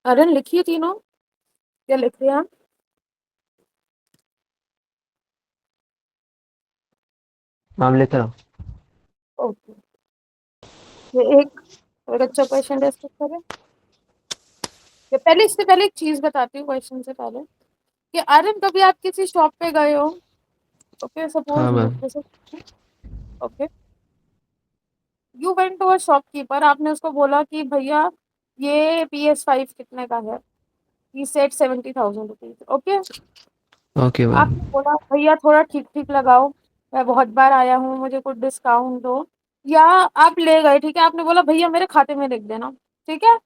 अरे लिखिए तीनों। क्या लिख रहे हैं आप? मैम लिख रहा हूँ। ओके। ये एक अच्छा क्वेश्चन डिस्कस करें। ये पहले, इससे पहले एक चीज बताती हूँ क्वेश्चन से पहले, कि आर्यन कभी आप किसी शॉप पे गए हो? ओके, हाँ सपोज मैम। जैसे, okay, you went to a shopkeeper, आपने उसको बोला कि भैया ये PS5 कितने का है? ही set 70,000 rupees. Okay. Okay ma'am. आपने बोला भैया थोड़ा ठीक ठीक लगाओ, मैं बहुत बार आया हूँ, मुझे कुछ डिस्काउंट दो। या आप ले गए, ठीक है, आपने बोला भैया मेरे खाते में लिख देना। ठीक है,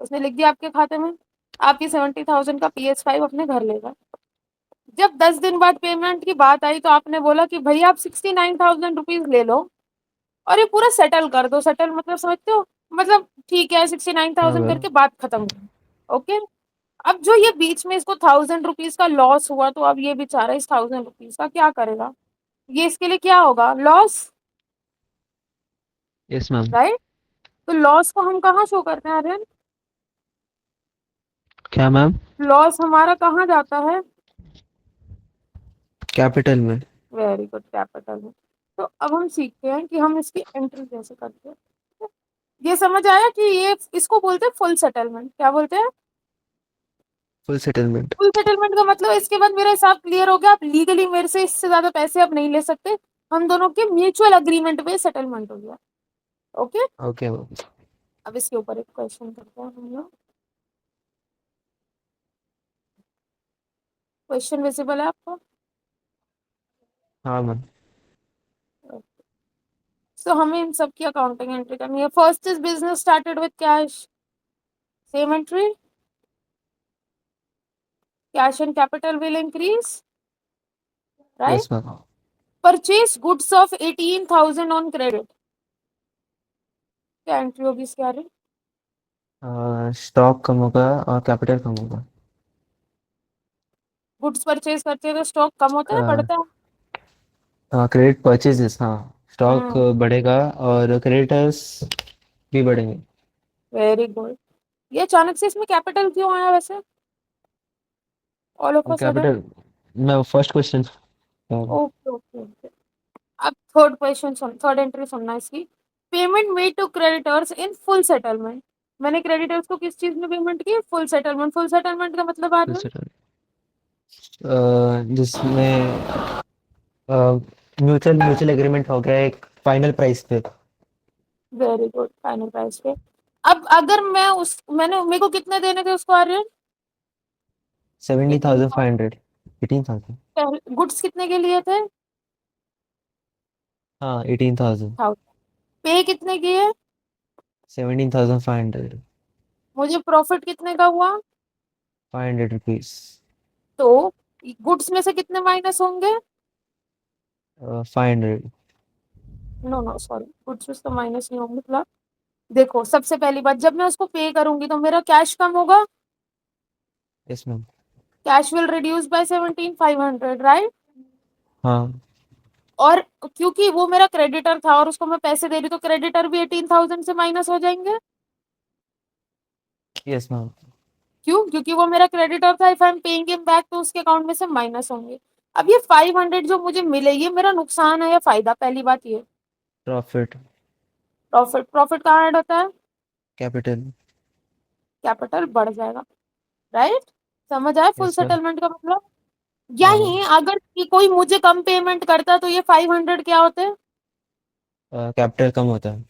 उसने लिख दिया आपके खाते में। आप ये 70,000 का PS5 अपने घर ले गए। जब 10 दिन बाद पेमेंट की बात आई तो आपने बोला कि भैया आप 69,000 रुपीज ले लो और ये पूरा सेटल कर दो। सेटल मतलब समझते हो? मतलब ठीक है, सिक्सटी नाइन हाँ थाउजेंड मैम। करके बात खत्म। ओके। अब जो ये बीच में इसको 1,000 रुपीज का लॉस हुआ, तो अब ये बेचारा इस 1,000 रुपीज का क्या करेगा? ये इसके लिए क्या होगा? लॉस। Yes ma'am. राइट। तो लॉस को हम कहाँ शो करते हैं आर्यन? क्या मैम? लॉस हमारा कहाँ जाता है? कैपिटल में। वेरी गुड, कैपिटल में। तो अब हम सीखते हैं कि हम इसकी एंट्री कैसे करते हैं। ये समझ आया कि ये इसको बोलते हैं फुल सेटलमेंट। क्या बोलते हैं? Full settlement. फुल सेटलमेंट का मतलब, इसके बाद मेरा हिसाब क्लियर हो गया, आप लीगली मेरे से इससे ज्यादा पैसे अब नहीं ले सकते। हम दोनों के म्यूचुअल अग्रीमेंट पे सेटलमेंट हो गया। ओके। Okay ma'am. अब इसके ऊपर एक क्वेश्चन करते हैं हम लोग। क्वेश्चन विजिबल है आपको? हाँ मैम। तो हमें इन सब की अकाउंटिंग एंट्री करनी है। First is business started with cash, same entry. Cash and capital will increase, right. Yes ma'am. Purchase goods of 18,000 on credit, क्या एंट्री होगी इसके आगे? स्टॉक कम होगा और कैपिटल कम होगा। गुड्स परचेज करते हैं तो स्टॉक कम होता है, बढ़ता है? क्रेडिट परचेजेस, हाँ। Stock hmm. बढ़ेगा और क्रेडिटर्स भी बढ़ेंगे। Very good. ये अचानक से इसमें कैपिटल क्यों आया वैसे, all of a sudden? Capital. मैं first question. Okay okay okay. अब थर्ड क्वेश्चन सुन, थर्ड एंट्री सुनना इसकी। Payment made to creditors in full settlement. मैंने क्रेडिटर्स को किस चीज में पेमेंट की? Full settlement. फुल सेटलमेंट का मतलब आ फुल रहा है? सेटल जिसमें म्यूचुअल म्यूचुअल एग्रीमेंट हो गया एक फाइनल प्राइस पे। वेरी गुड, फाइनल प्राइस पे। अब अगर मैं उस, मैंने मेरे को कितने देने थे उसको आर्यन? 18। 70,500। 18,000। गुड्स कितने के लिए थे? हाँ 18,000। 1,000। पे कितने की है? 17,500। मुझे प्रॉफिट कितने का हुआ? 500 रुपीज। तो गुड्स में से कितने माइनस होंगे? 500। नो नो सॉरी, गुड्स में से तो माइनस नहीं होंगे मतलब। देखो, सबसे पहली बात, जब मैं उसको पे करूंगी तो मेरा कैश कम होगा। Yes ma'am. Cash will reduce by 17,500, right. हाँ। और क्योंकि वो मेरा क्रेडिटर था और उसको मैं पैसे दे रही, तो क्रेडिटर भी 18,000 से माइनस हो जाएंगे। Yes ma'am. क्यों? क्योंकि वो मेरा क्रेडिटर था। If I am paying him back तो उसके अकाउंट में से माइनस होंगे। अब ये 500 जो मुझे मिले, ये मेरा नुकसान है या फायदा? पहली बात ये। प्रॉफिट। प्रॉफिट। प्रॉफिट कहाँ ऐड होता है? कैपिटल। कैपिटल बढ़ जाएगा, राइट। समझ आया फुल यस मैम। सेटलमेंट का मतलब? हाँ मैम। यही अगर कोई मुझे कम पेमेंट करता तो ये 500 क्या होते? कैपिटल कम होता है।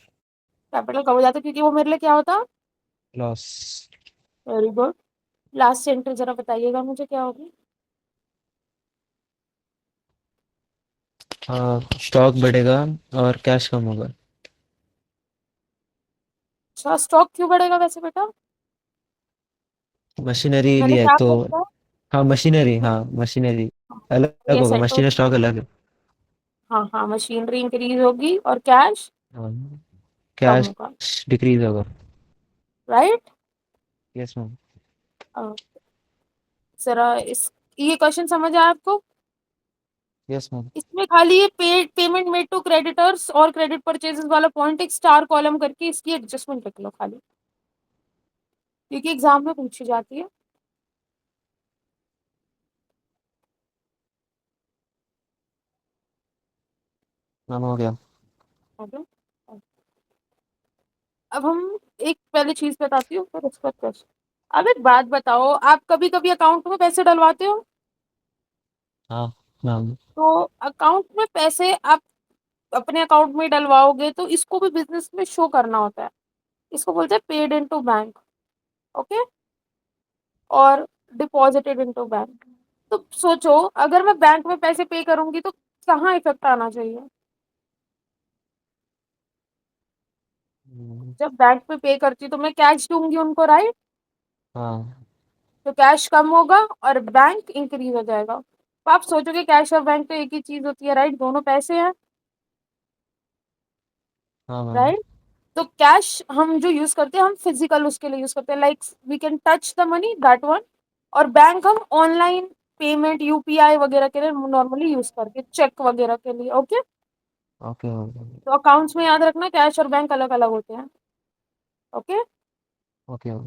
कैपिटल कम हो जाता, क्योंकि वो मेरे लिए क्या होता? Loss. Very good. Last sentence जरा बताइएगा मुझे, क्या होगी? स्टॉक बढ़ेगा और कैश कम होगा। अच्छा, स्टॉक क्यों बढ़ेगा वैसे बेटा? मशीनरी मैंने लिया है क्या तो। बोला? हाँ मशीनरी, हाँ मशीनरी अलग ये होगा, सेट हो। मशीन स्टॉक अलग है। हाँ हाँ, मशीनरी इंक्रीज होगी और कैश हाँ। कम कैश होगा, डिक्रीज होगा। राइट। Yes ma'am. जरा इस, ये क्वेश्चन समझ आया आपको? Yes ma'am. इसमें खाली ये पेमेंट मेड टू क्रेडिटर्स और क्रेडिट परचेजेस वाला पॉइंट एक स्टार कॉलम करके इसकी एडजस्टमेंट लिख लो खाली। क्योंकि एग्जाम में पूछी जाती है। मैम हो गया। ओके। अब हम एक पहले चीज बताती हूँ, फिर उसका क्वेश्चन। अब एक बात बताओ, आप कभी कभी अकाउंट में पैसे डलवाते हो? हाँ मैम। तो अकाउंट में पैसे आप अपने अकाउंट में डलवाओगे तो इसको भी बिजनेस में शो करना होता है। इसको बोलते हैं पेड इनटू बैंक। ओके। और डिपॉजिटेड इनटू बैंक। तो सोचो, अगर मैं बैंक में पैसे पे करूंगी तो कहाँ इफेक्ट आना चाहिए? हम्म, जब बैंक में पे करती तो मैं कैश दूंगी उनको, राइट? हाँ तो कैश कम होगा और बैंक इंक्रीज हो जाएगा। तो आप सोचोगे कैश और बैंक तो एक ही चीज होती है, राइट? दोनों पैसे हैं, हाँ मैम। राइट? तो कैश हम जो यूज करते हैं, हम फिजिकल उसके लिए यूज करते हैं, like we can touch the money, that one. और बैंक हम ऑनलाइन पेमेंट, यूपीआई वगैरह के लिए नॉर्मली यूज करते हैं, चेक वगैरह के लिए। ओके। Okay okay. तो अकाउंट्स में याद रखना, कैश और बैंक अलग अलग होते हैं। ओके। ओके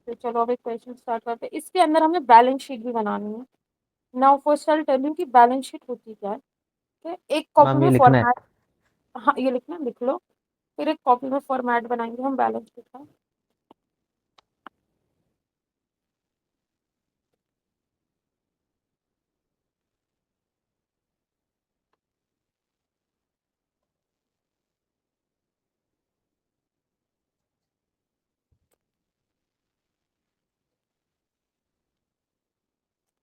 तो चलो अब एक क्वेश्चन स्टार्ट करते हैं। इसके अंदर हमें बैलेंस शीट भी बनानी है। Now first I tell you कि बैलेंस शीट होती क्या है। ठीक है? एक कॉपी मैम, में ये लिखना है। फॉर्मेट। हाँ, ये लिखना, लिख लो। फिर एक कॉपी में फॉर्मेट बनाएंगे हम बैलेंस शीट का।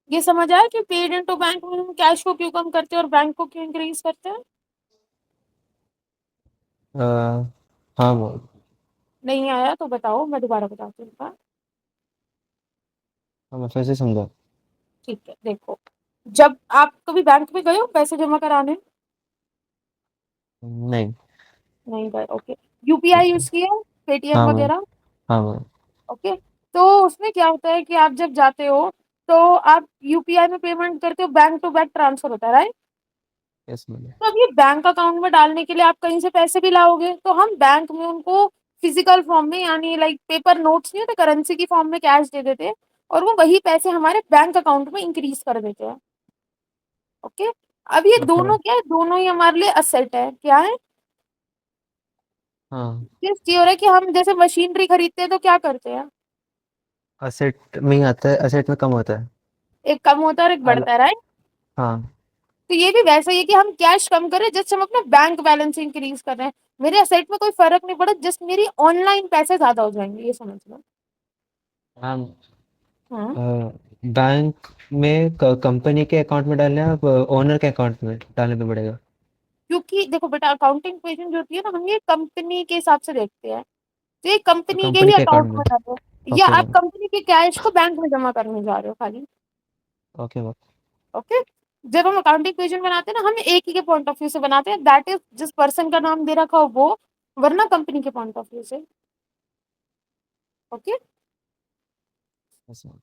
ये समझ आया कि पेड इनटू बैंक में हम कैश को क्यों कम करते हैं और बैंक को क्यों इंक्रीज करते हैं? अ, हाँ मैम। नहीं आया तो बताओ, मैं दोबारा बताती हूँ। हाँ, हाँ, मैं फिर से समझा। ठीक है, देखो। जब आप कभी बैंक में गए हो पैसे जमा कराने? नहीं। नहीं गए, ओके। यूपीआई यूज किया, पेटीएम हाँ मैम। वगैरह? हाँ मैम। ओके। तो उसमें क्या होता है कि आप जब जाते हो तो आप यूपीआई में पेमेंट करते हो, बैंक टू बैंक ट्रांसफर होता है, राइट? Yes ma'am. तो अब ये बैंक अकाउंट में डालने के लिए आप कहीं से पैसे भी लाओगे, तो हम बैंक में उनको फिजिकल फॉर्म में, यानी लाइक पेपर नोट्स नहीं होते, करेंसी की फॉर्म में कैश दे देते हैं। और वो वही पैसे हमारे बैंक अकाउंट में इंक्रीज कर देते हैं। ओके। अब ये ओके मैम। दोनों क्या है, दोनों ही हमारे लिए असेट है, क्या है? हाँ। किस चीज हो रहा है कि हम जैसे मशीनरी खरीदते हैं तो क्या करते हैं? असेट में ही आता है, असेट में कम होता है। एक कम होता है और एक अल बढ़ता है, राइट? हाँ। तो ये भी वैसा ही है कि हम कैश कम करें, जस्ट हम अपना बैंक बैलेंस इंक्रीज कर रहे हैं। मेरे असेट में कोई फर्क नहीं पड़ा, जस्ट मेरी ऑनलाइन पैसे ज्यादा हो जाएंगे, ये समझ लो। मैम, हाँ। बैंक में कंपनी के अकाउंट में डालना है, ओनर के अकाउंट में डालने पे पड़ेगा? क्योंकि देखो बेटा, अकाउंटिंग इक्वेशन जो होती है ना, हम ये कंपनी के हिसाब से देखते हैं। तो ये तो कंपनी के कंपनी ही के अकाउंट अकाउंट में में। डालो, या ओके आप मैम। कंपनी के कैश को बैंक में जमा करने जा रहे हो खाली। Okay ma'am. ओके। जब हम अकाउंटिंग इक्वेशन बनाते हैं ना, हम एक ही के पॉइंट ऑफ व्यू से बनाते हैं, दैट इज जिस पर्सन का नाम दे रखा हो वो, वरना कंपनी के पॉइंट ऑफ व्यू से। ओके। Yes ma'am.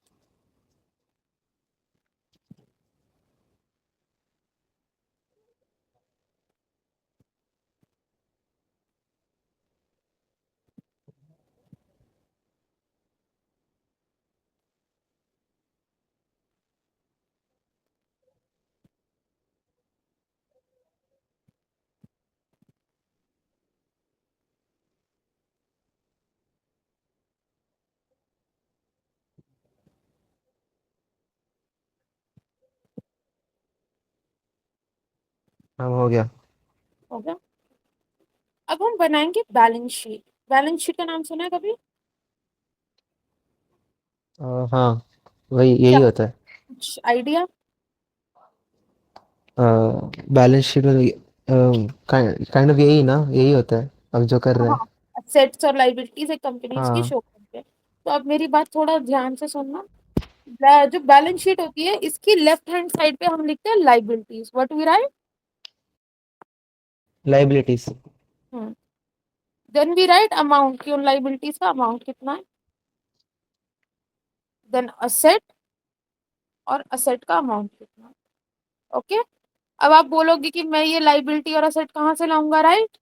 मैम हो गया। ओके। अब हम बनाएंगे बैलेंस शीट। बैलेंस शीट का नाम सुना है कभी? हाँ, वही यही क्या, होता है। कुछ आइडिया? बैलेंस शीट में काइंड ऑफ यही ना, यही होता है अब जो कर रहे हैं। हाँ, असेट्स और लाइबिलिटीज एक कंपनीज की हाँ। शो करते हैं। तो अब मेरी बात थोड़ा ध्यान से सुनना। जो बैलेंस शीट होती है, इसकी लेफ्ट हैंड साइड पे हम लिखते हैं liabilities, what we write? Liabilities. Then we write amount, की उन लाइबिलिटीज का अमाउंट कितना है। देन असेट, और असेट का अमाउंट कितना है। ओके। अब आप बोलोगे कि मैं ये लाइबिलिटी और असेट कहाँ से लाऊंगा, राइट?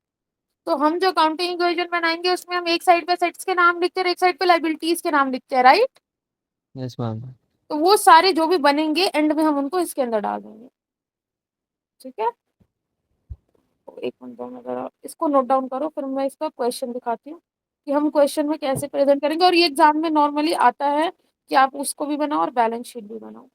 तो हम जो अकाउंटिंग इक्वेशन बनाएंगे उसमें हम एक साइड पे सेट्स के नाम लिखते हैं और एक साइड पे लाइबिलिटीज के नाम लिखते हैं, राइट। Yes ma'am. तो वो सारे जो भी बनेंगे एंड में हम उनको इसके अंदर डाल देंगे, ठीक है। तो एक मिनट दो, मैं जरा इसको नोट डाउन करो, फिर मैं इसका क्वेश्चन दिखाती हूँ कि हम क्वेश्चन में कैसे प्रेजेंट करेंगे। और ये एग्जाम में नॉर्मली आता है कि आप उसको भी बनाओ और बैलेंस शीट भी बनाओ।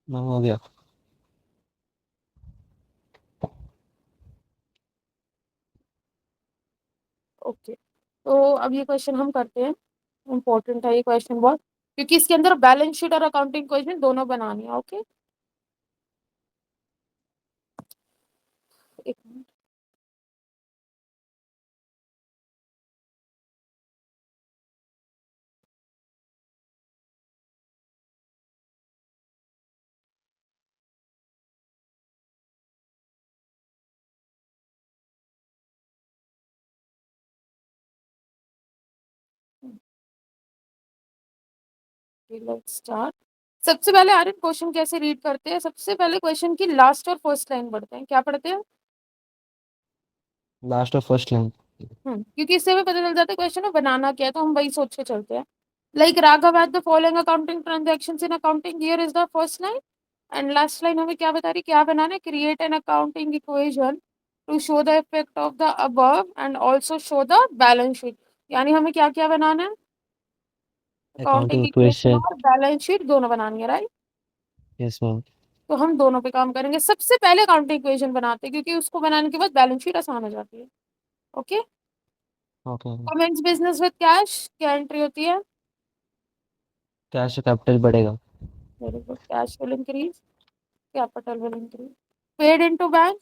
मैम हो गया। ओके, तो अब ये क्वेश्चन हम करते हैं। इम्पोर्टेंट है ये क्वेश्चन बहुत, क्योंकि इसके अंदर बैलेंस शीट और अकाउंटिंग क्वेश्चन दोनों बनानी है। ओके, एक मिनट। Let's start. सबसे पहले आर्यन क्वेश्चन कैसे रीड करते हैं, सबसे पहले क्वेश्चन की लास्ट और फर्स्ट लाइन पढ़ते हैं। क्या पढ़ते हैं? लास्ट और फर्स्ट लाइन। क्योंकि इससे हमें पता चल जाता है क्वेश्चन में बनाना क्या है, तो हम वही सोच के चलते हैं। Like Raghav had the following accounting transactions in accounting year is the first line. And last line हमें क्या बता रही, क्या बनाना है, create an accounting equation two show the effect of the above and also show the balance sheet. यानी हमें क्या क्या बनाना है, अकाउंटिंग अकाउंटिंग इक्वेशन इक्वेशन। और बैलेंस शीट दोनों बनानी है, राइट। Yes ma'am. तो हम दोनों पे काम करेंगे। सबसे पहले अकाउंटिंग इक्वेशन बनाते हैं, क्योंकि उसको बनाने के बाद बैलेंस शीट आसान हो जाती है। Okay. Okay. Comments business with cash, क्या एंट्री होती है? कैश कैपिटल बढ़ेगा। Very good, cash will increase, capital will increase. Paid into bank,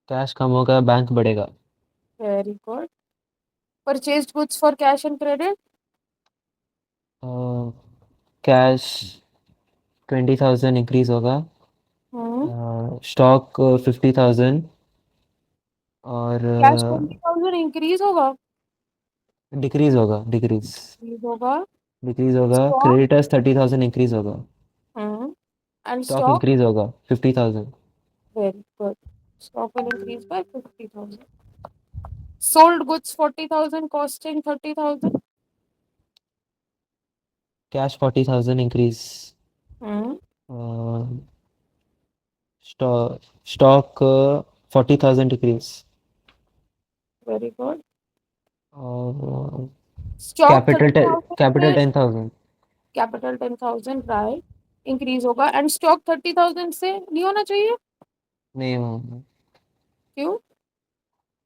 cash कम होगा, बैंक बढ़ेगा। Very good. Purchased goods for cash and credit, cash 20,000 increase होगा। Hmm, stock 50,000। और cash 20,000 increase होगा, डिक्रीज होगा, डिक्रीज। इंक्रीज होगा। Decrease होगा। Stock, creditors 30,000 increase होगा। Hmm, and stock stock, increase होगा 50,000। Very good, stock will increase by 50,000। Sold goods 40,000 costing 30,000, cash 40,000 increase. Hmm, stock 40,000 decrease. Very good. और stock capital 30,000 capital से, 10,000। Capital 10,000, right, increase होगा। And stock 30,000 से नहीं होना चाहिए, नहीं मैम। क्यों?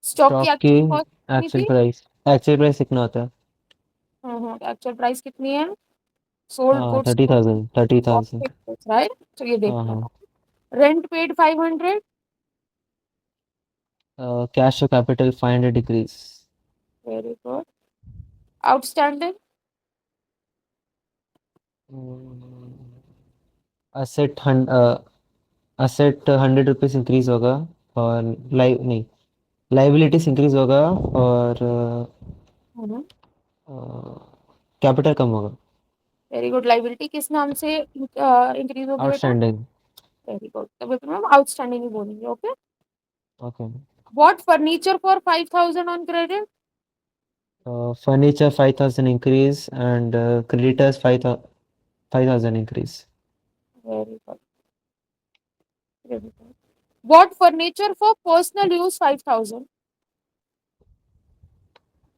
स्टॉक की स्टॉक की एक्चुअल कॉस्ट कितनी एक्चुअल थी? प्राइस, एक्चुअल प्राइस कितना होता है? एक्चुअल प्राइस कितनी है? सोल्ड हाँ गुड्स 30,000, 30,000। राइट, तो ये हाँ देखना हाँ। है। Rent paid 500, cash to capital 500 decrease. Very good. Outstanding, asset asset 100 rupees increase होगा। और लाइव नहीं, लाइबिलिटीज इंक्रीज होगा। और कैपिटल कम होगा। Very good. लाइबिलिटी किस नाम से इंक्रीज होगी बेटा? आउटस्टैंडिंग। वेरी गुड, तभी तो मैम आउटस्टैंडिंग ही बोलेंगे। Okay. Okay. What furniture for 5,000 on credit, furniture 5,000 increase and creditors 5,000 increase. Very good, very good. What furniture for personal use 5,000,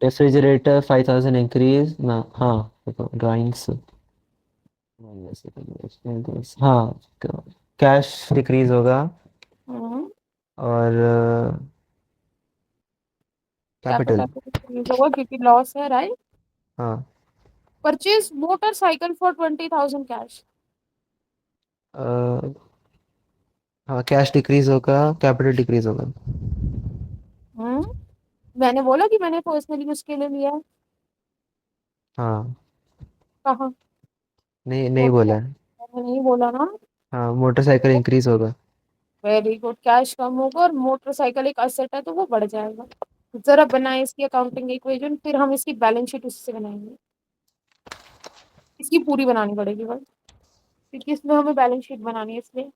Refrigerator 5,000 increase ना, हाँ देखो ड्राइंग्स। हाँ, कैश डिक्रीज होगा हम्म। और capital. Capital increase होगा क्योंकि loss है, राइट। हाँ। Purchase motorcycle for 20,000 cash. Uh, हाँ, कैश डिक्रीज होगा, कैपिटल डिक्रीज होगा। हम्म। मैंने बोला कि मैंने पर्सनली उसके लिए लिया है। हाँ। कहाँ? नहीं, नहीं बोला? बोला है। मैंने नहीं बोला ना। हाँ, मोटरसाइकिल इंक्रीज होगा। वेरी गुड, कैश कम होगा और मोटरसाइकिल एक असेट है तो वो बढ़ जाएगा। जरा बनाए इसकी अकाउंटिंग इक्वेशन, फिर हम इसकी बैलेंस शीट उससे बनाएंगे। इसकी पूरी बनानी पड़ेगी बस, क्योंकि इसमें हमें बैलेंस शीट बनानी है इसलिए।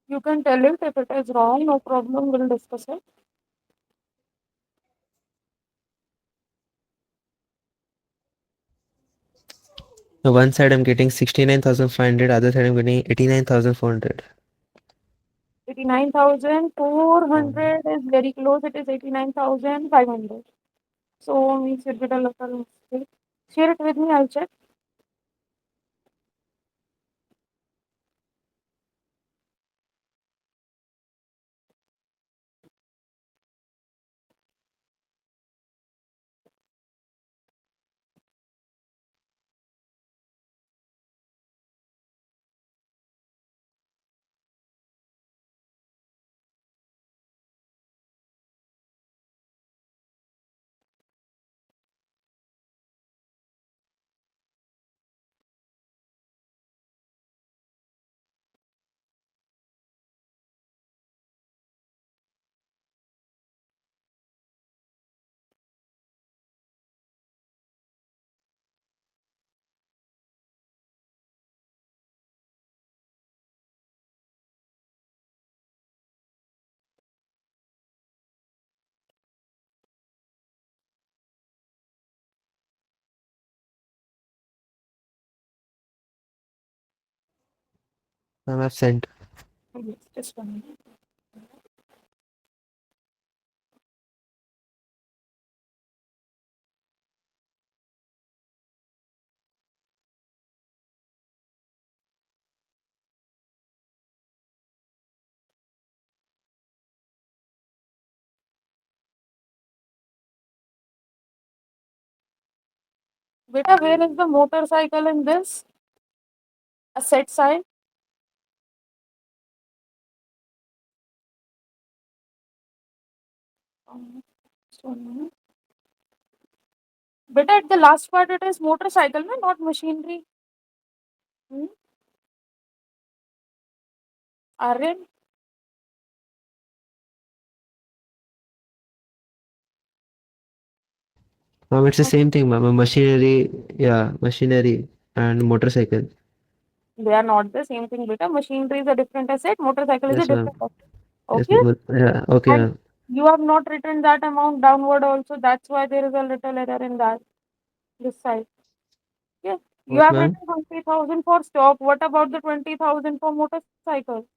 You can tell it if it is wrong, no problem, we'll discuss it. One side I'm getting 69,500, other side I'm getting 89,400. 89,400 is very close, it is 89,500. So means it did a little mistake. Share it with me, I'll check. I'm absent. Yes, just one minute. Beta, where is the motorcycle in this? Asset side? Just one minute. Beta, at the last part it is motorcycle, no? Not machinery. Hmm? Aryan? It's the same thing, ma'am. Machinery, yeah, machinery and motorcycle. They are not the same thing, beta. Machinery is a different asset, motorcycle is a Yes, ma'am. different asset. Yes, Okay? ma'am. Yeah, okay, And ma'am. you have not written that amount downward also. That's why there is a little error in that this side. Yeah. You What, have ma'am? written 20,000 for stock. What about the 20,000 for motorcycle?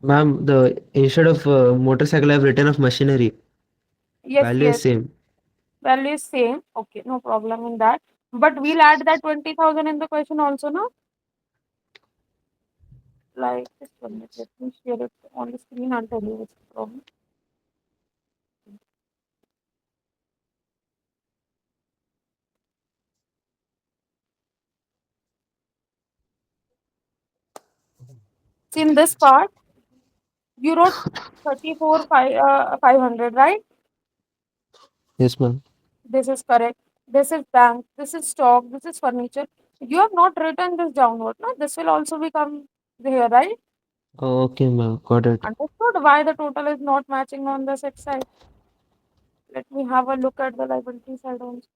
Ma'am, the instead of motorcycle, I've written of machinery. Yes, Value is yes. same. Value is same. Okay, no problem in that. But we'll add that 20,000 in the question also, no? Like, just one minute. Let me share it on the screen and tell you what's the problem. See, in this part, you wrote 500, right? Yes, ma'am. This is correct. This is bank. This is stock. This is furniture. You have not written this downward. No, this will also become here, right? Okay, ma'am. Got it. Understood why the total is not matching on the set side. Let me have a look at the liability side also.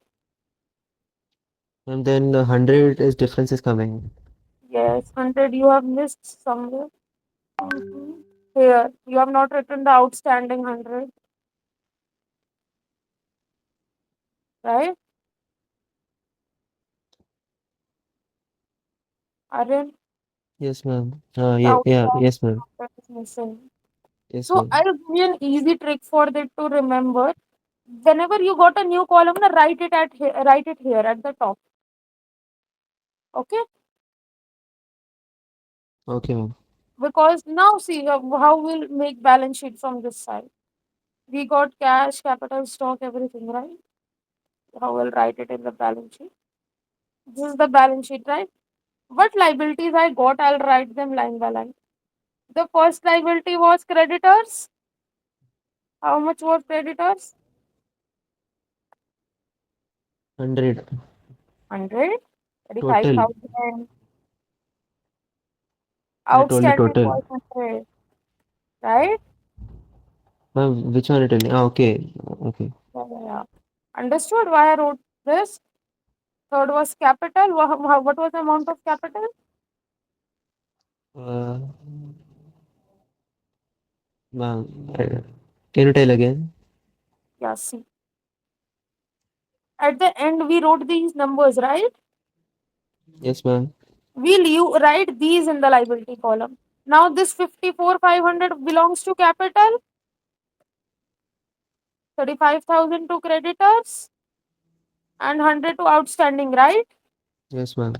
And then the 100 is difference is coming. Yes, 100 you have missed somewhere. Here, you have not written the outstanding 100, right? Aryan, Yes, ma'am. the Yeah. outstanding Yes, ma'am. amount is missing. Yes, So ma'am. I'll give you an easy trick for that to remember. Whenever you got a new column, na, write it here at the top. Okay? Okay, ma'am. Because now see how we'll make balance sheet from this side. We got cash, capital, stock, everything, right? How we'll write it in the balance sheet. This is the balance sheet, right? What liabilities I got, I'll write them line by line. The first liability was creditors. How much was creditors? 100 100. total. 35,000. I told you Outstanding total. was 100, right? Ma'am, which one are you telling? Okay. Okay. Yeah. Understood why I wrote this? Third was capital. What was the amount of capital? Uh, ma'am, can you tell again? Yeah, see. At the end, we wrote these numbers, right? Yes, ma'am. We'll you write these in the liability column. Now this 54,500 belongs to capital, 35,000 to creditors, and 100 to outstanding, right? Yes, ma'am.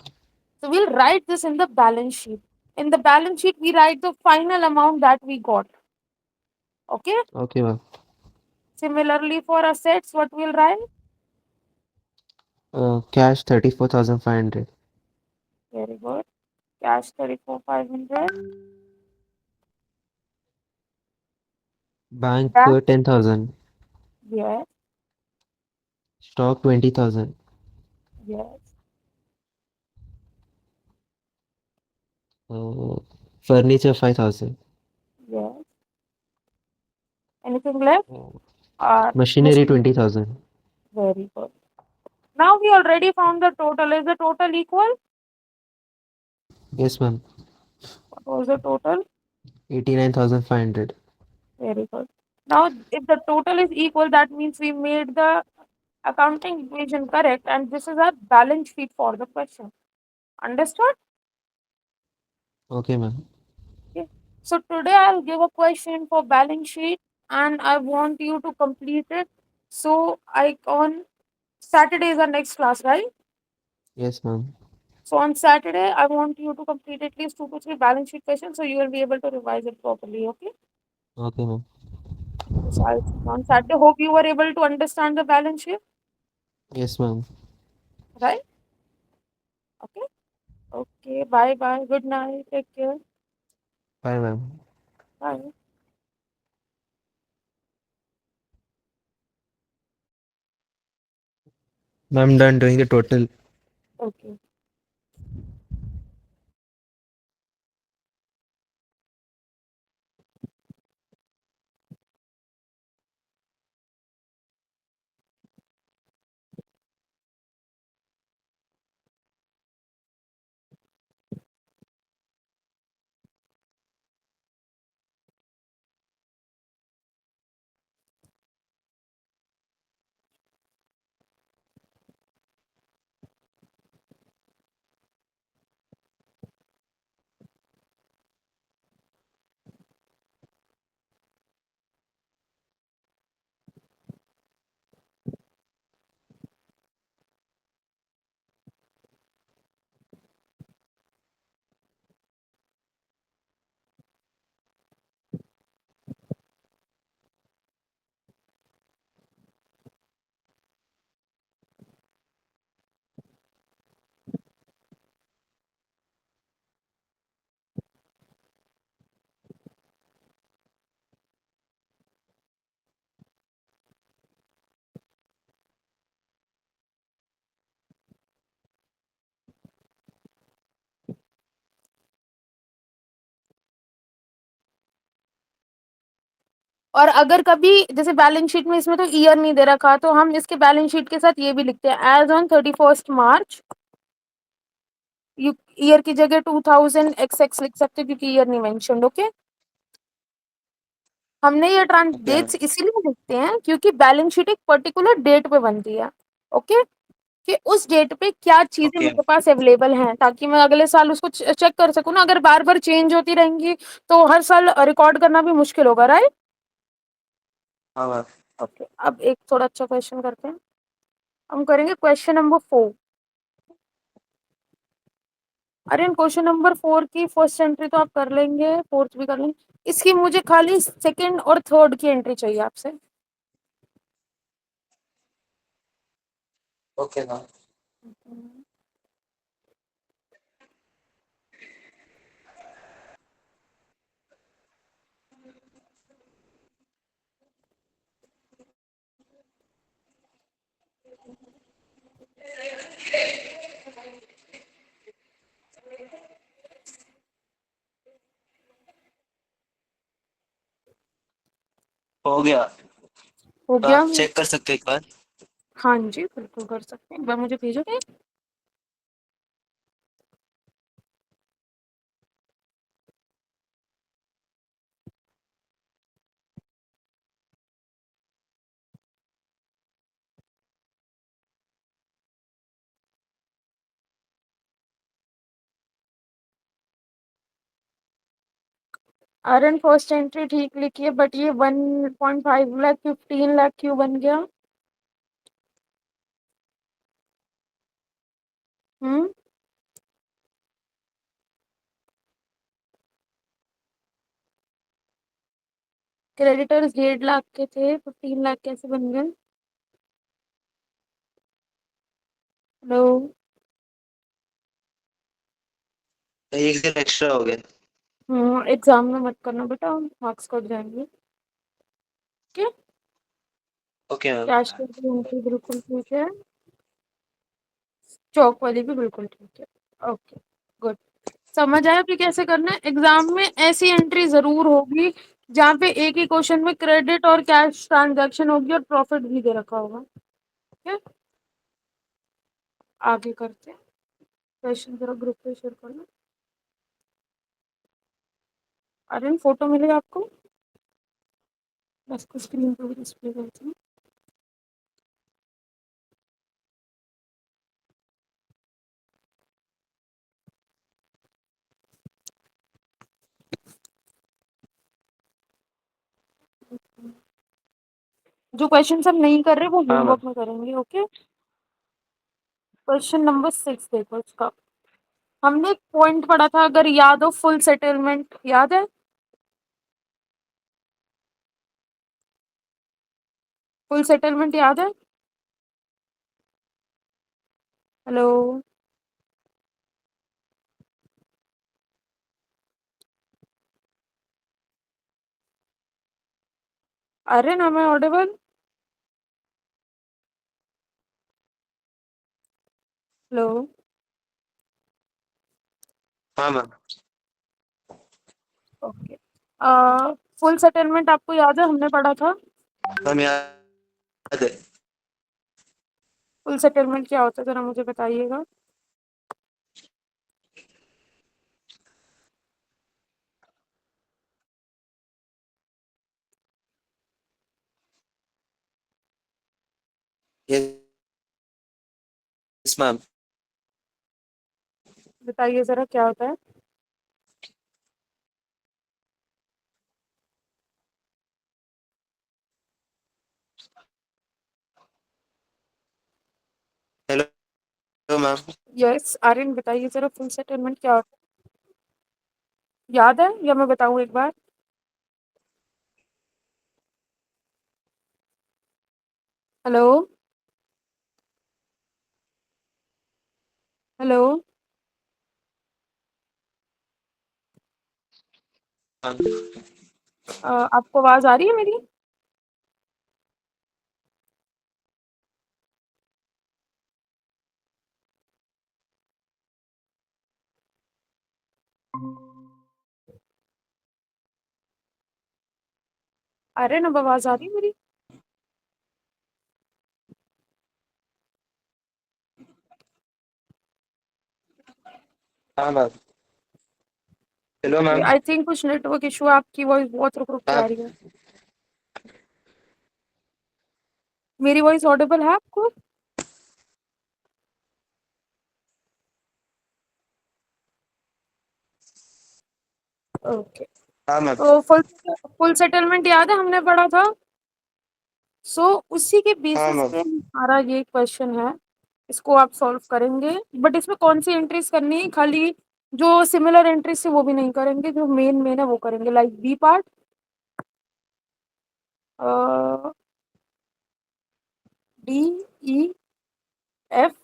So we'll write this in the balance sheet. In the balance sheet, we write the final amount that we got. Okay. Okay, ma'am. Similarly, for assets, what we'll write? Cash 34,500. Very good. Cash 34,500. Bank Bank, 10,000. yes, Stock 20,000. yes, Uh, Furniture 5,000. yes. Anything left? Oh. Miss- Machinery 20,000. Very good. Now we already found the total. Is the total equal? Yes, ma'am. What was the total? 89,500. Very good. Now, if the total is equal, that means we made the accounting equation correct, and this is our balance sheet for the question. Understood? Okay, ma'am. Okay. So today I'll give a question for balance sheet, and I want you to complete it. So I on Saturday is our next class, right? Yes, ma'am. So on Saturday, I want you to complete at least 2 to 3 balance sheet questions, so you will be able to revise it properly. Okay. Okay, ma'am. So I'll see you on Saturday. Hope you were able to understand the balance sheet, Yes, ma'am. right? Okay. Okay. Bye bye. Good night. Take care. Bye, ma'am. Bye. I'm done doing the total. Okay. और अगर कभी जैसे balance sheet में इसमें तो year नहीं दे रखा, तो हम इसके बैलेंस शीट के साथ ये भी लिखते हैं एज ऑन 31 मार्च। ईयर की जगह 2000 XX लिख सकते हो क्योंकि ईयर नहीं मेंशन्ड। ओके, हमने ये ट्रांस ओके मैम। डेट्स इसीलिए लिखते हैं क्योंकि बैलेंस शीट एक पर्टिकुलर डेट पे बनती है। ओके, कि उस डेट पे क्या चीजें ओके। मेरे पास अवेलेबल हैं, ताकि मैं अगले साल उसको चेक कर सकूं ना। अगर बार बार चेंज होती रहेंगी तो हर साल रिकॉर्ड करना भी मुश्किल होगा, राइट। हाँ मैम। ओके, अब एक थोड़ा अच्छा क्वेश्चन करते हैं। हम करेंगे क्वेश्चन नंबर 4। अरे क्वेश्चन नंबर 4 की फर्स्ट एंट्री तो आप कर लेंगे, फोर्थ भी कर लेंगे। इसकी मुझे खाली सेकंड और थर्ड की एंट्री चाहिए आपसे। Okay ma'am. हो गया। हो तो गया। आप चेक कर सकते हैं एक बार। हाँ जी, बिल्कुल कर सकते हैं, एक बार मुझे भेजोगे। आर्यन फर्स्ट एंट्री ठीक लिखी है, बट ये 1.5 लाख 15 लाख क्यों बन गया? हम्म। क्रेडिटर्स 1.5 लाख के थे, 15 लाख कैसे बन गए? हेलो। एक दिन एक्स्ट्रा हो गया। एग्जाम में मत करना बेटा, मार्क्स कट जाएंगे। ठीक है। Okay ma'am. कैश की एंट्री बिल्कुल ठीक है, चौक वाली भी बिल्कुल ठीक है। Okay, good. समझ आया कि कैसे करना है। एग्जाम में ऐसी एंट्री जरूर होगी जहाँ पे एक ही क्वेश्चन में क्रेडिट और कैश ट्रांजैक्शन होगी और प्रॉफिट भी दे रखा होगा। ठीक है, आगे करते हैं। क्वेश्चन जरा ग्रुप पे शेयर करना। अरे फोटो मिलेगा आपको, बस को स्क्रीन पे भी डिस्प्ले करती हूँ। जो क्वेश्चन हम नहीं कर रहे वो हाँ मैम। होमवर्क में करेंगे। ओके, क्वेश्चन नंबर 6 देखो इसका। हमने एक पॉइंट पढ़ा था, अगर याद हो, फुल सेटलमेंट याद है? फुल सेटलमेंट याद है? हेलो। अरे ना, मैं ऑडिबल? हेलो। हाँ मैम। ओके, फुल सेटलमेंट आपको याद है, हमने पढ़ा था। मैम याद है। फुल सेटलमेंट क्या होता है, जरा मुझे बताइएगा। Yes ma'am. बताइए जरा क्या होता है। Hello ma'am. यस आर्यन, बताइए जरा फुल सेटलमेंट क्या होता है, याद है या मैं बताऊँ एक बार? हेलो। हेलो। आपको आवाज आ रही है मेरी? अरे ना, आवाज आ रही है मेरी? हाँ ma'am. Hello ma'am. I think कुछ नेटवर्क इशू है, आपकी वॉइस बहुत रुक रुक के आ आप रही है। मेरी वॉइस ऑडिबल है आपको? ओके। हाँ मैम। तो फुल फुल सेटलमेंट याद है हमने पढ़ा था? सो उसी के हाँ बेसिस मैम। पे हमारा ये क्वेश्चन है। इसको आप सॉल्व करेंगे, बट इसमें कौन सी एंट्रीज करनी है, खाली जो सिमिलर एंट्रीज से वो भी नहीं करेंगे, जो मेन मेन है वो करेंगे, like B part, D, E, F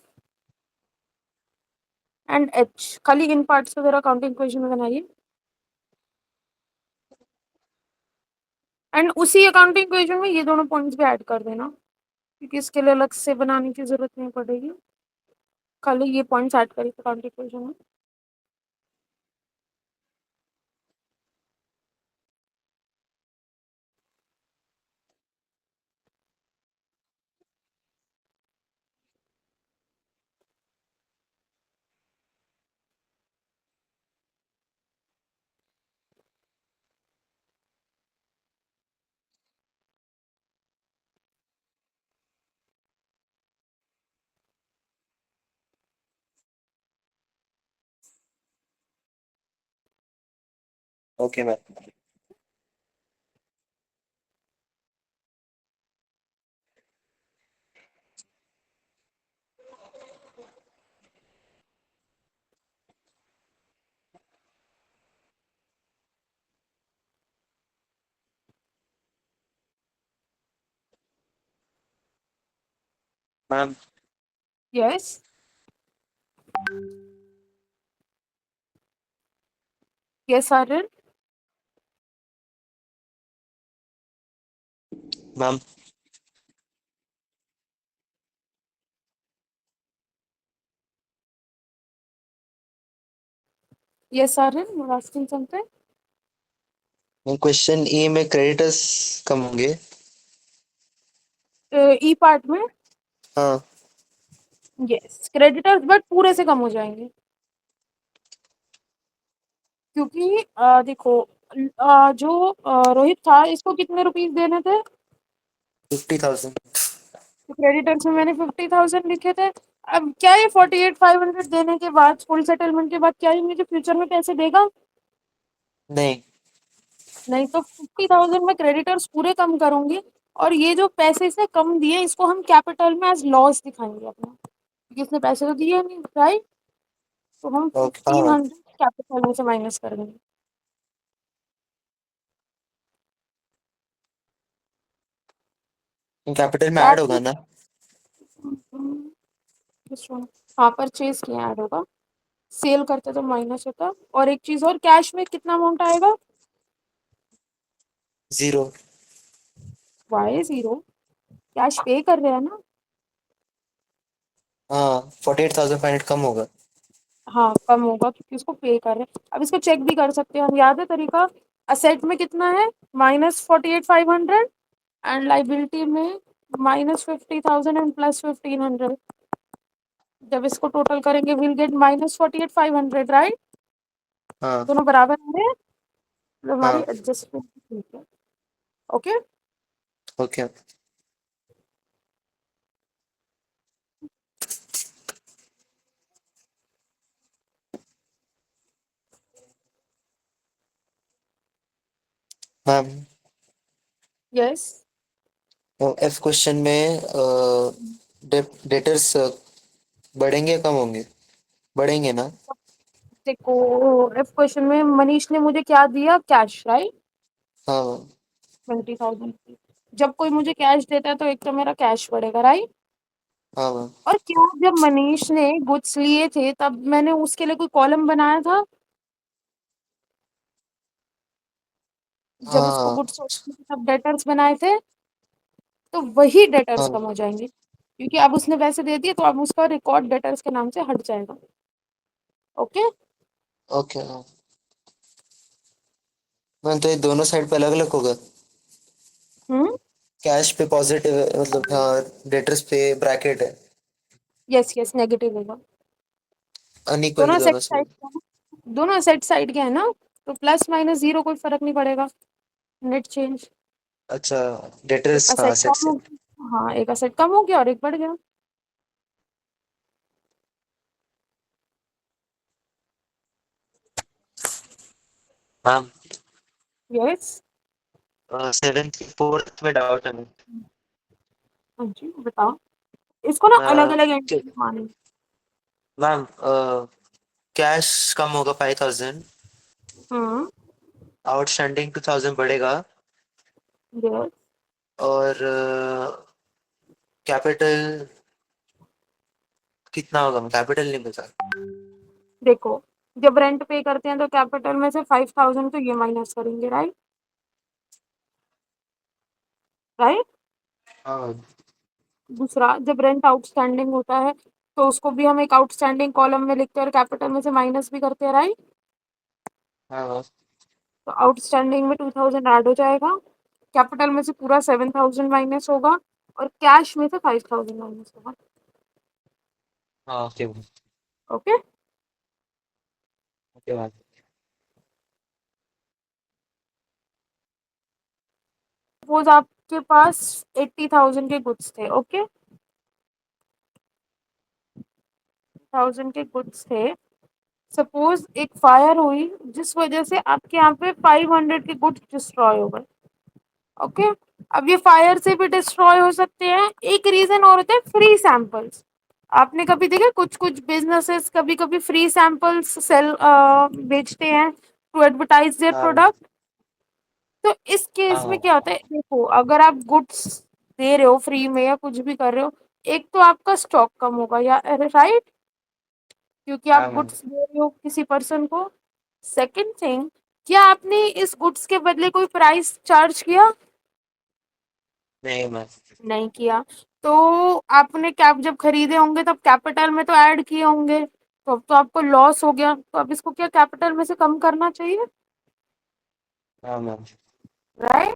and H, खाली इन पार्ट्स को जरा काउंटिंग इक्वेशन में बनाइए। एंड उसी अकाउंटिंग इक्वेशन में ये दोनों पॉइंट्स भी ऐड कर देना, क्योंकि इसके लिए अलग से बनाने की जरूरत नहीं पड़ेगी, खाली ये पॉइंट्स ऐड करिए अकाउंटिंग इक्वेशन में। Okay ma'am. Ma'am. Yes. Yes Aryan. Ma'am. Yes Aryan, you asking something? Question A में क्रेडिटर्स कम होंगे। ई पार्ट में? हाँ। यस, क्रेडिटर्स बट पूरे से कम हो जाएंगे, क्योंकि देखो, जो रोहित था, इसको कितने रुपीस देने थे? 50,000। तो क्रेडिटर्स में मैंने 50,000 लिखे थे। अब क्या ये 48,500 देने के बाद, फुल सेटलमेंट के बाद, क्या ये मुझे फ्यूचर में पैसे देगा? नहीं। नहीं, तो 50,000 में क्रेडिटर्स पूरे कम करूंगी, और ये जो पैसे इसने कम दिए, इसको हम कैपिटल में एज लॉस दिखाएंगे अपना, क्योंकि इसने पैसे तो दिए नहीं, राइट? तो हम ओके हाँ मैम। 1,500 कैपिटल में से माइनस कर देंगे। कैपिटल में ऐड दैट होगा इज, ना। हाँ, परचेज किया ऐड होगा, सेल करते तो माइनस होता। और एक चीज और, कैश में कितना अमाउंट आएगा? 0। Y zero? कैश पे कर रहे हैं ना? हाँ 48,500 कम होगा। हाँ, कम होगा क्योंकि उसको पे कर रहे हैं। अब इसको चेक भी कर सकते हैं हम, याद है तरीका? असेट में कितना है? -48,500, एंड लाइबिलिटी में -50,000 एंड +1,500। जब इसको टोटल करेंगे, विल गेट -48,500, राइट? हाँ। दोनों बराबर आ रहे हैं, मतलब हमारी हाँ। एडजस्टमेंट ठीक है। Okay. Okay ma'am. Yes. F question में डेटर्स बढ़ेंगे कम होंगे? बढ़ेंगे ना। देखो, इफ क्वेश्चन में मनीष ने मुझे क्या दिया? Cash, right? हाँ मैम। 20,000। जब कोई मुझे कैश देता है तो एक तो मेरा कैश बढ़ेगा, राइट? हाँ मैम। और क्या, जब मनीष ने गुड्स लिए थे तब मैंने उसके लिए कोई कॉलम बनाया था? जब उसको हाँ। गुड्स तब डेटर्स बनाए थे, तो वही डेटर्स हाँ। कम हो जाएंगे, क्योंकि अब उसने पैसे दे दिए, तो अब उसका रिकॉर्ड डेटर्स के नाम से हट जाएगा। ओके। Okay ma'am. तो ये दोनों साइड पे अलग अलग होगा। कैश पे पॉजिटिव है, मतलब हाँ डेटर्स पे ब्रैकेट है। यस यस, नेगेटिव होगा। अनइक्वल दोनों है सेट दोनों साइड साइड। के हैं ना? दोनों सेट साइड के है ना, तो प्लस माइनस जीरो कोई फर्क नहीं पड़ेगा। Net change. अच्छा, एक डेटर्स हाँ असेट सेट कम से। हो हाँ, एक असेट कम हो गया और एक बढ़ गया। Ma'am yes. सेवेंथ फोर्थ में डाउट है मैम। हाँ जी, बताओ। इसको ना अलग अलग क्या- एंट्री माने। मैम कैश कम होगा 5000, हम्म। आउटस्टैंडिंग 2000 बढ़ेगा, यस। और कैपिटल कितना होगा? कैपिटल नहीं बता। देखो, जब रेंट पे करते हैं तो कैपिटल में से 5000 तो ये माइनस करेंगे, राइट? राइट। हाँ दूसरा, जब रेंट आउटस्टैंडिंग होता है तो उसको भी हम एक आउटस्टैंडिंग कॉलम में लिखते हैं और कैपिटल में से माइनस भी करते हैं, राइट? हाँ तो आउटस्टैंडिंग में 2000 ऐड हो जाएगा, कैपिटल में से पूरा 7000 माइनस होगा और कैश में से 5000 माइनस होगा। हाँ। Okay ma'am. Okay. Okay ma'am. Suppose आपके पास 80,000 के गुड्स थे, ओके। 1000 के गुड्स थे। सपोज एक फायर हुई जिस वजह से आपके यहाँ पे 500 के गुड्स डिस्ट्रॉय हो गए, ओके। अब ये फायर से भी डिस्ट्रॉय हो सकते हैं। एक रीजन और होता है, फ्री सैंपल्स। आपने कभी देखा कुछ कुछ बिजनेसेस कभी कभी फ्री सैंपल्स सेल बेचते हैं टू एडवर्टाइज देयर हाँ मैम। प्रोडक्ट। तो इस केस में हाँ क्या होता है, देखो अगर आप गुड्स दे रहे हो फ्री में या कुछ भी कर रहे हो, एक तो आपका स्टॉक कम होगा या, राइट, क्योंकि आप हाँ मैम। गुड्स दे रहे हो किसी पर्सन को। सेकंड थिंग, क्या आपने इस गुड्स के बदले कोई प्राइस चार्ज किया? नहीं मैम। नहीं किया। तो आपने कैप जब खरीदे होंगे तब कैपिटल में तो ऐड किए होंगे, तो अब तो आपको लॉस हो गया, तो अब इसको क्या कैपिटल में से कम करना चाहिए, हाँ मैम। राइट?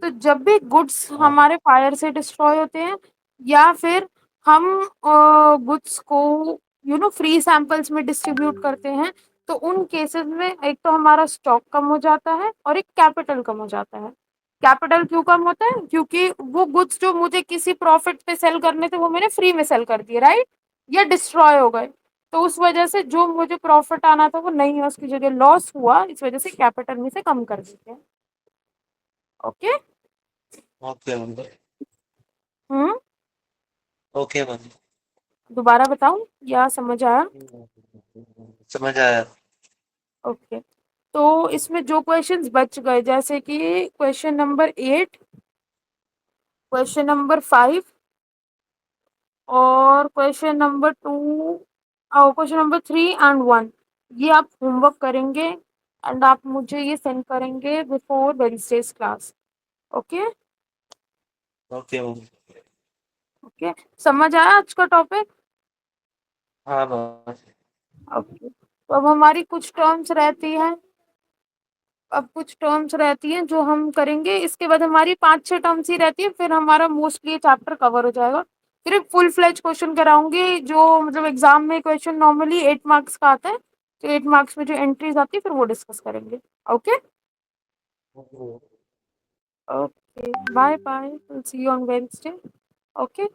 तो जब भी गुड्स हाँ हमारे फायर से डिस्ट्रॉय होते हैं या फिर हम गुड्स को फ्री सैंपल्स में डिस्ट्रीब्यूट करते हैं, तो उन केसेस में एक तो हमारा स्टॉक कम हो जाता है और एक कैपिटल कम हो जाता है। कैपिटल क्यों कम होता है? क्योंकि वो गुड्स जो मुझे किसी प्रॉफिट पे सेल करने थे वो मैंने फ्री में सेल कर दिए, राइट, या डिस्ट्रॉय हो गए। तो उस वजह से जो मुझे प्रॉफिट आना था वो नहीं है, उसकी जगह लॉस हुआ, इस वजह से कैपिटल में से कम कर देते हैं। Okay. Okay ma'am. Hmm. Okay ma'am. दोबारा बताऊं या समझ आया? समझ आया। ओके। तो इसमें जो क्वेश्चंस बच गए, जैसे कि क्वेश्चन नंबर 8, क्वेश्चन नंबर 5 और क्वेश्चन नंबर 2 और क्वेश्चन नंबर 3 एंड 1, ये आप होमवर्क करेंगे एंड आप मुझे ये सेंड करेंगे before Wednesday's class. Okay. Okay ma'am. Okay, समझ आया आज का टॉपिक? हाँ मैम। ओके, तो अब हमारी कुछ टर्म्स रहती हैं, अब कुछ टर्म्स रहती हैं जो हम करेंगे, इसके बाद हमारी 5-6 टर्म्स ही रहती है, फिर हमारा मोस्टली चैप्टर कवर हो जाएगा। फिर एक फुल फ्लेज क्वेश्चन कराऊंगी, जो मतलब एग्जाम में क्वेश्चन नॉर्मली 8 मार्क्स का आता है, तो 8 मार्क्स में जो एंट्रीज आती है फिर वो डिस्कस करेंगे। Okay. Okay, bye bye, will see you on Wednesday. Okay.